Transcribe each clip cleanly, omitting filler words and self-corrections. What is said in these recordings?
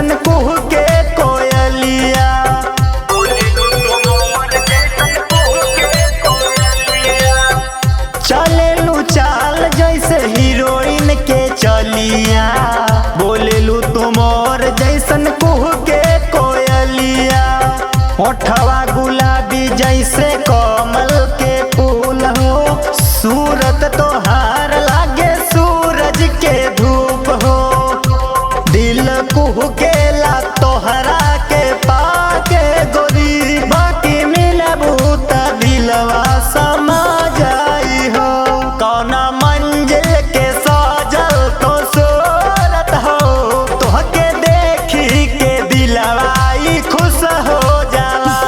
जैसन कुह के कोयलिया। चलेलू चाल जैसे हीरोइन के चलिया, बोलेलू तुम और जैसन कुह के कोयलिया। होठवा गुलाबी जैसे कमल के फूल हो, सूरत तोहार लागे सूरज के धूप हो। दिल कुह के ला तोहरा के पाके गोरी, बाकी मिलबू त दिलवा समा जाई हो। कौना मंजिल के सजल तो सूरत हो, तोहके देखी के दिलवा ई खुश हो जाला।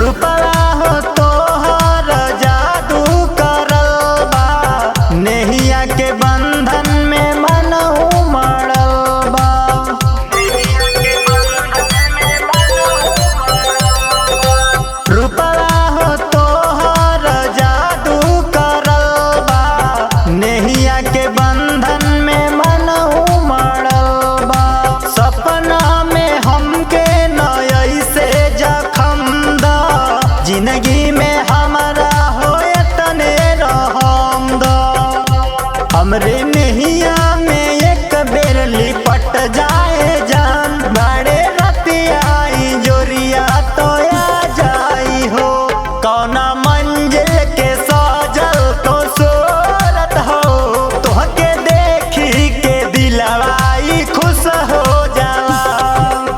रूपवा हो तोहर जादू करल बा, नेहिया के बंधन में मन उमड़ल बा। रूपवा हो तोहर जादू करल बा, नेहिया के बंधन में मन उमड़ल बा। सपना में हमके नई से जखम दा, जिंदगी में हमारा हो तने रहम दा। हमरे नैया में एक बेर लिपट जाए जान, बड़े रतियाई जोरिया तो आ जाई हो। कौना मंजिल के सजल तो सूरत हो, तोहके देखी के दिलवा ई खुश हो जाला।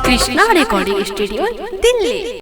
Krishna recording studio, Delhi.